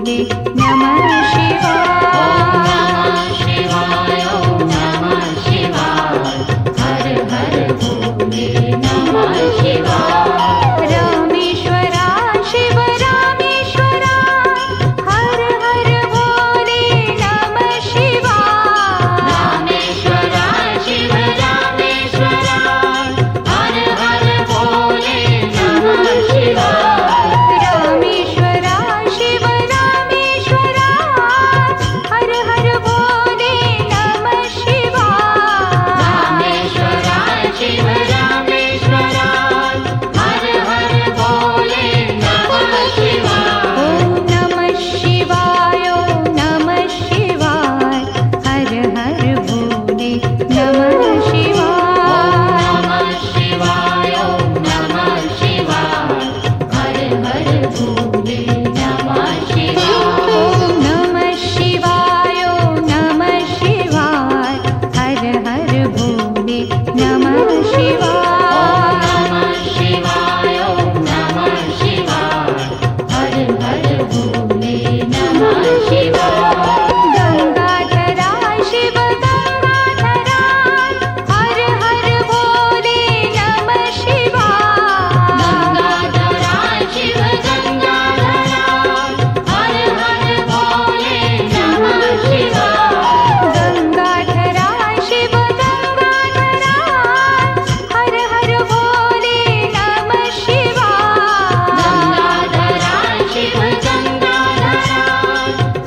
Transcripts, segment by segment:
भोले नमः शिवाय। हर हर भोले नमः शिवाय। रामेश्वरा शिव रामेश्वरा हर हर भोले नमः शिवाय। रामेश्वरा शिव रामेश्वरा हर हर भोले नमः शिवाय। रामेश्वरा शिव रामेश्वरा हर हर भोले नमः शिवाय। रामेश्वरा शिव रामेश्वरा हर हर भोले नमः शिवाय। ओम नमः शिवाय ओम नमः शिवाय हर हर भोले नमः शिवाय। नमः शिवाय ओम नमः शिवाय हर हर भोले नमः शिवाय। ओम नमः शिवाय ओम नमः शिवाय हर हर भोले नमः शिवाय। नमः शिवाय ओम नमः शिवाय हर हर भोले नमः शिवाय। गंगाधरा शिव गंगाधरा हर हर भोले नमः शिवाय। गंगाधरा शिव गंगाधरा हर हर भोले नमः शिवाय। गंगाधरा शिव गंगाधरा हर हर भोले नमः शिवाय। गंगाधरा शिव गंगाधरा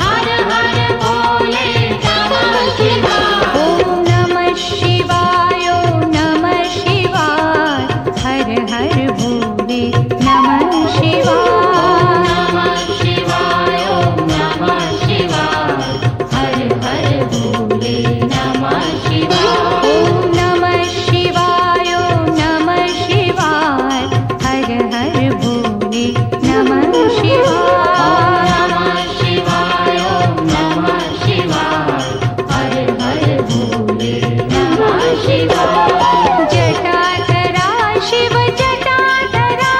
हर हर भोले नमः शिवाय। ओम नमः शिवाय ओम नमः शिवाय हर हर भोले नमः शिवाय। नमः शिवाय ओम नमः शिवाय हर हर भोले नमः शिवाय। ओम नमः शिवाय ओम नमः शिवाय हर हर भोले नमः शिवाय। नमः शिवाय ओम नमः शिवाय हर हर भोले नमः शिवाय। जटाधरा शिव जटाधरा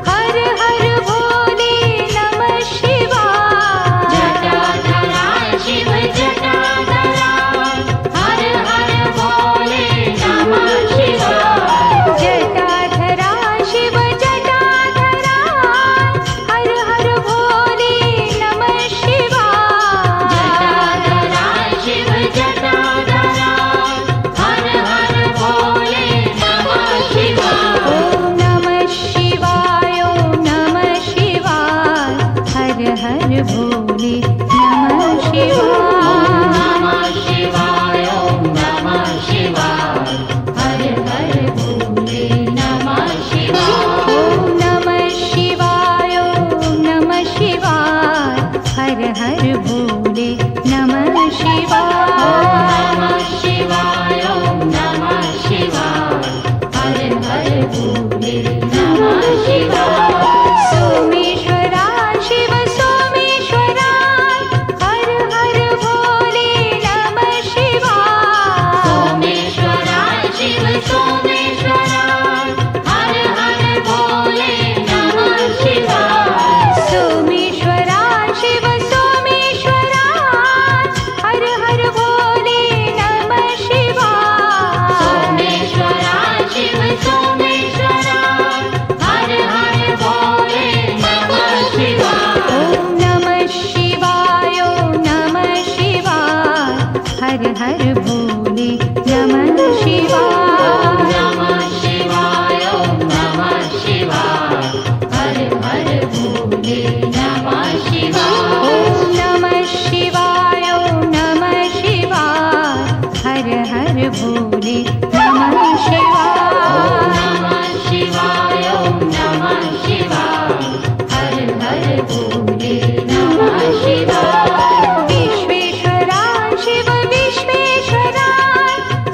हर हर भोले नमः शिवाय। जटाधरा शिव जटाधरा हर हर भोले नमः शिवाय। जटाधरा शिव जटाधरा हर हर भोले नमः शिवाय। जटाधरा शिव जटाधरा हर हर भोले नमः शिवाय। ओम नमः शिवाय ओम नमः शिवाय हर हर भोले नमः शिवाय। नमः शिवाय ओम नमः शिवाय हर हर भोले नमः शिवाय। ओम नमः शिवाय ओम नमः शिवाय हर हर भोले नमः शिवाय। नमः शिवाय ओम नमः शिवाय हर हर भोले नमः शिवाय। सोमेश्वरा शिव सोमेश्वरा हर हर भोले नमः शिवाय। सोमेश्वरा शिव सोमेश्वरा हर हर भोले नमः शिवाय। सोमेश्वरा शिव सोमेश्वरा हर हर भोले नमः शिवाय। सोमेश्वरा शिव सोमेश्वरा हर हर भोले नमः शिवाय। ओम नमः शिवाय ओम नमः शिवाय हर हर भोले नमः शिवाय। नमः शिवाय ओम नमः शिवाय हर हर भोले नमः शिवाय। ओम नमः शिवाय ओम नमः शिवाय हर हर भोले नमः शिवाय। नमः शिवाय ओम नमः शिवाय हर हर भोले नमः शिवाय। विश्वेश्वरा शिव विश्वेश्वरा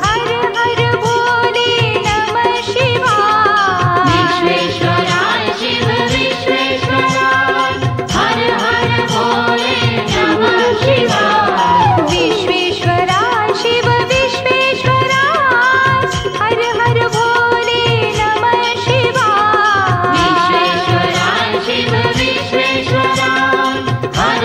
हर हर भोले नमः शिवाय। विश्वेश्वरा शिव विश्वेश्वरा हर हर भोले नमः शिवाय। विश्वेश्वरा शिव विश्वेश्वरा हर हर भोले नमः शिवाय। विश्वेश्वरा शिव विश्वेश्वरा हर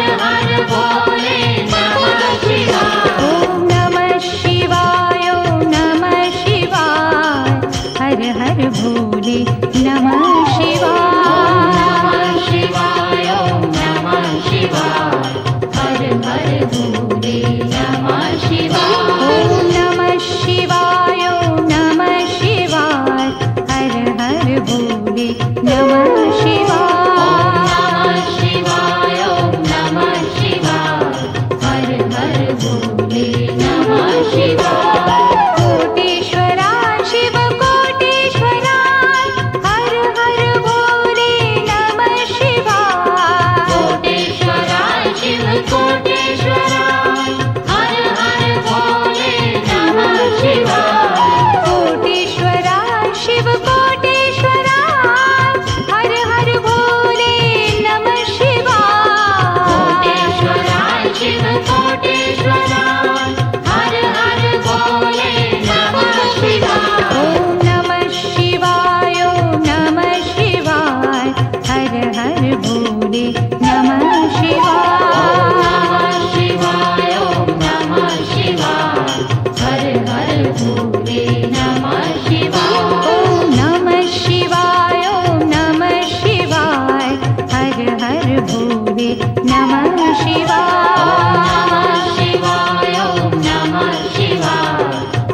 भोले नमः शिवाय शिवाय ओम नमः शिवाय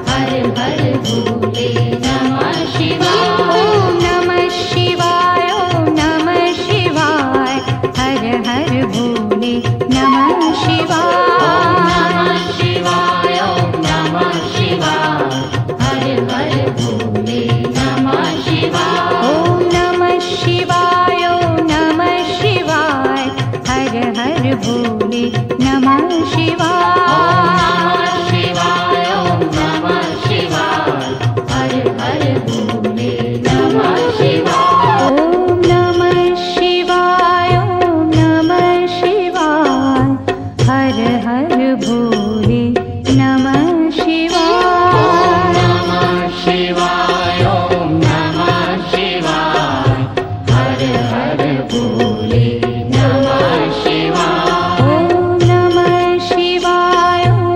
हर हर भोले नमः शिवाय ओम नमः शिवाय ओम नमः शिवाय हर हर भोले नमः शिवाय शिवाय ओम नमः शिवाय हर हर भोले नमः शिवाय ओम नमः शिवाय ओम नमः शिवाय हर हर भोले नमः शिवाय शिवाय ओम नमः शिवाय हर हर भोले नमः शिवाय ओम नमः शिवाय ओम नमः शिवाय हर हर भोले नमः शिवाय नमः शिवाय ओम नमः शिवाय हर हर भोले नमः शिवाय ओम नमः शिवाय ओम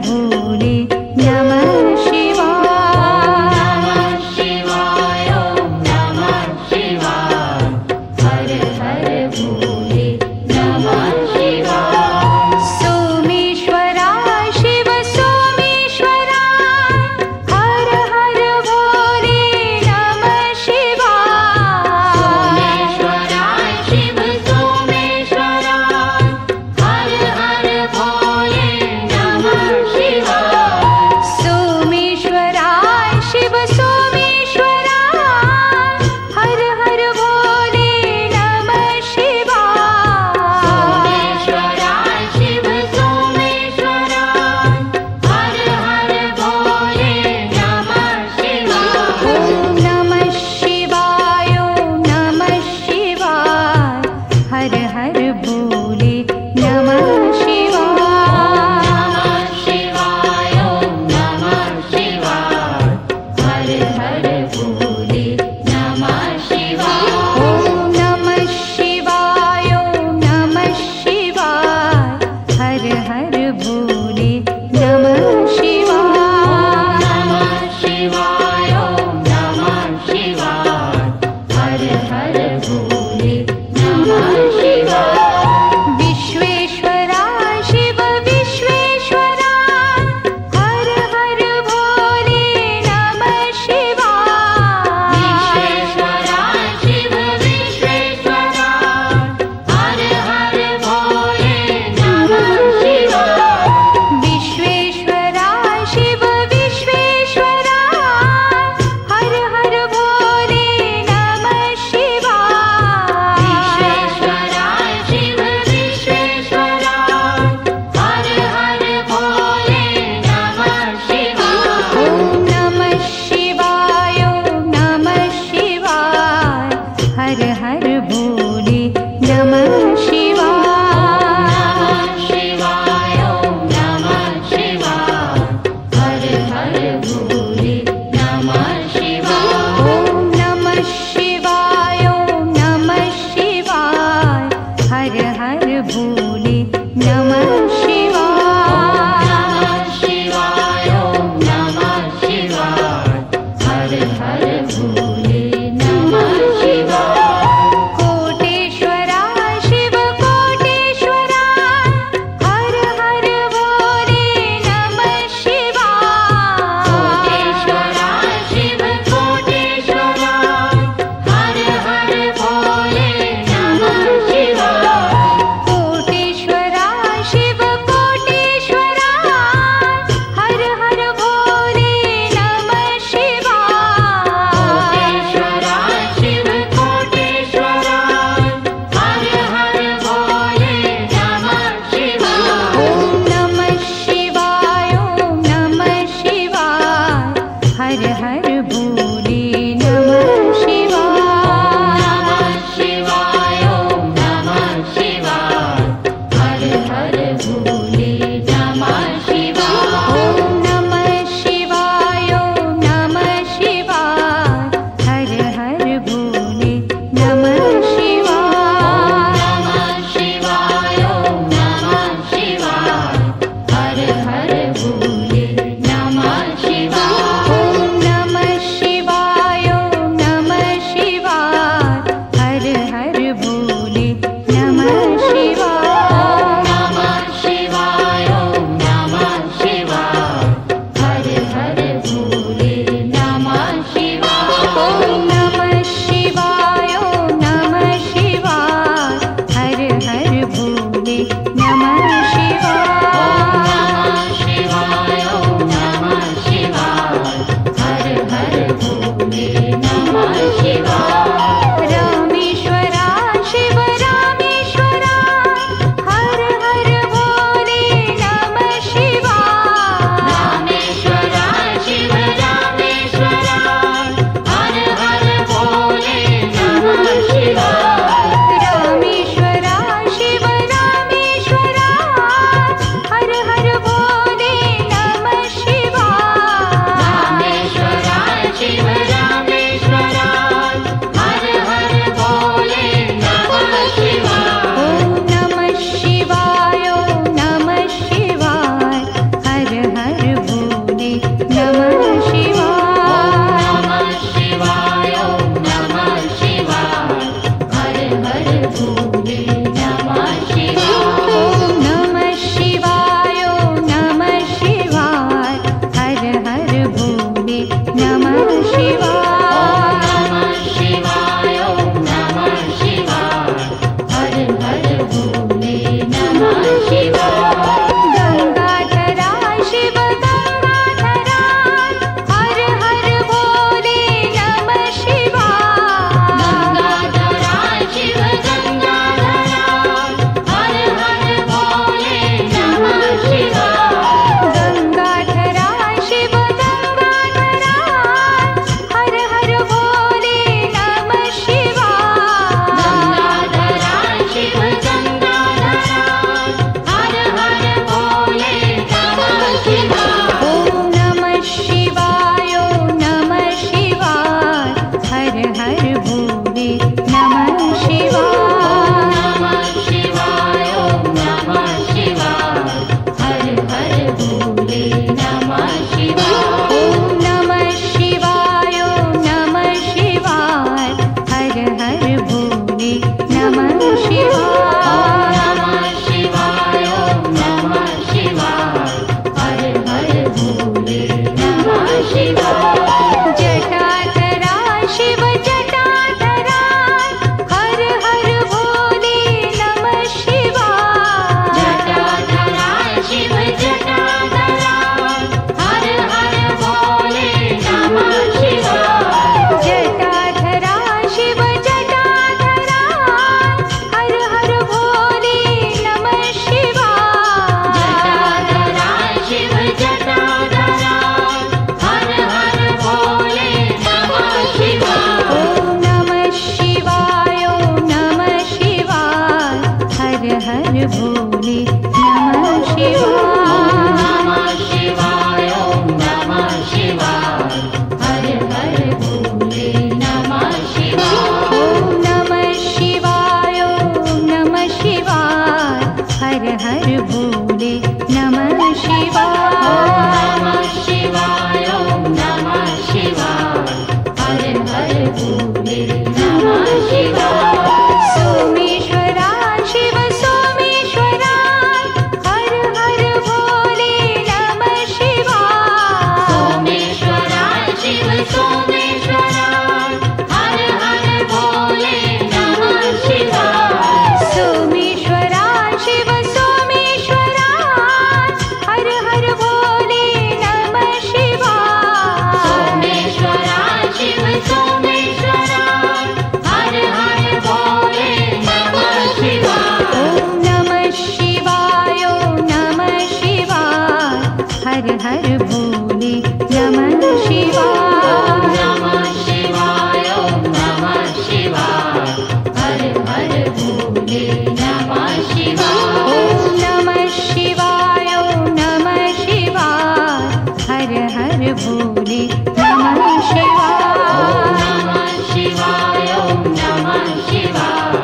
भोले नमः शिवाय नमः शिवाय ॐ नमः शिवाय हर हर भोले नमः शिवाय सोमेश्वराय शिव सोमेश्वराय हर हर भोले नमः शिवाय सोमेश्वराय शिव सोमेश्वराय हर हर भोले नमः शिवाय सोमेश्वराय शिवाय जटाधरा शिव जटाधरा हर हर भोले नमः शिवाय जटाधरा शिव जटाधरा हर हर भोले नमः शिवाय जटाधरा शिव जटाधरा हर हर भोले नमः शिवाय जटाधरा शिव जटाधरा हर हर भोले नमः शिवाय ओम नमः शिवाय ओम नमः शिवाय हर हर भोले नमः शिवाय नमः शिवाय ओम नमः शिवाय हर हर भोले नमः शिवाय ओम नमः शिवाय ओम नमः शिवाय हर हर भोले नमः शिवाय नमः शिवाय ओम नमः शिवाय हर हर भोले नमः शिवाय सोमेश्वरा शिव सोमेश्वरा हर हर भोले नमः शिवाय सोमेश्वरा शिव सोमेश्वरा हर हर भोले नमः शिवाय सोमेश्वरा शिव सोमेश्वरा हर हर भोले नमः शिवाय सोमेश्वरा शिव सोमेश्वरा हर हर भोले नमः शिवाय ओम नमः शिवाय ओम नमः शिवाय हर हर भोले नमः शिवाय नमः शिवाय ओम नमः शिवाय हर हर भोले नमः शिवाय ओम नमः शिवाय ओम नमः शिवाय हर हर भोले नमः शिवाय नमः शिवाय ओम नमः शिवाय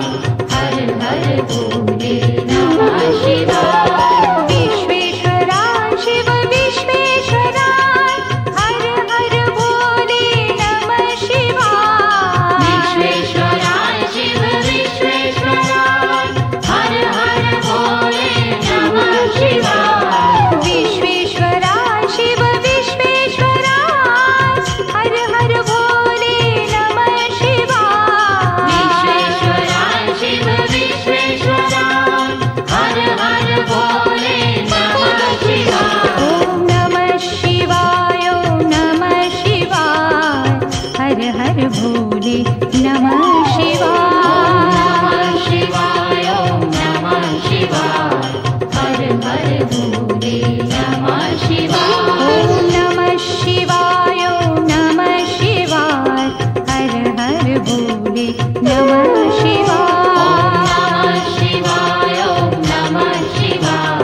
हर हर भोले नमः शिवाय विश्वेश्वरा शिव विश्वेश्वरा हर हर भोले नमः शिवाय विश्वेश्वरा शिव विश्वेश्वरा हर हर भोले नमः शिवाय विश्वेश्वरा शिव विश्वेश्वरा हर हर भोले नमः शिवाय विश्वेश्वरा शिव विश्वेश्वरा हर हर भोले नमः शिवाय ओम नमः शिवाय ओम नमः शिवाय हर हर भोले नमः शिवाय नमः शिवाय ओम नमः शिवाय हर हर भोले नमः शिवाय ओम नमः शिवाय ओम नमः शिवाय हर हर भोले नमः शिवाय नमः शिवाय ओम नमः शिवाय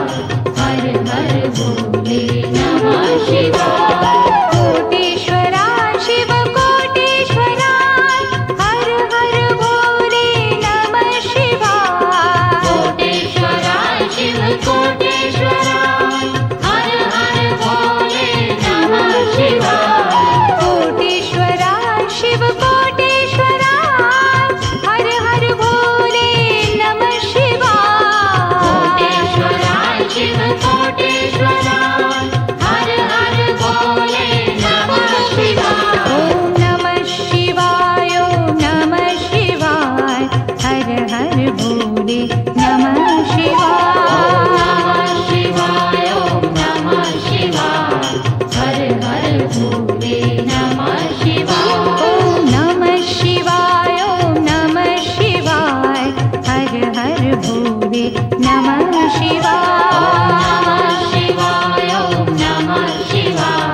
हर हर भोले नमः शिवाय कोटेश्वरा शिव कोटेश्वरा हर हर भोले नमः शिवाय कोटेश्वरा शिव कोटेश्वरा हर हर भोले नमः शिवाय कोटेश्वरा शिव कोटेश्वरा हर हर भोले नमः शिवाय कोटेश्वरा शिव कोटेश्वरा हर हर भोले नमः शिवाय ओम नमः शिवाय ओम नमः शिवाय हर हर भोले नमः शिवाय नमः शिवाय ओम नमः शिवाय हर हर भोले नमः शिवाय ओम नमः शिवाय ओम नमः शिवाय हर हर भोले नमः शिवाय नमः शिवाय ओम नमः शिवाय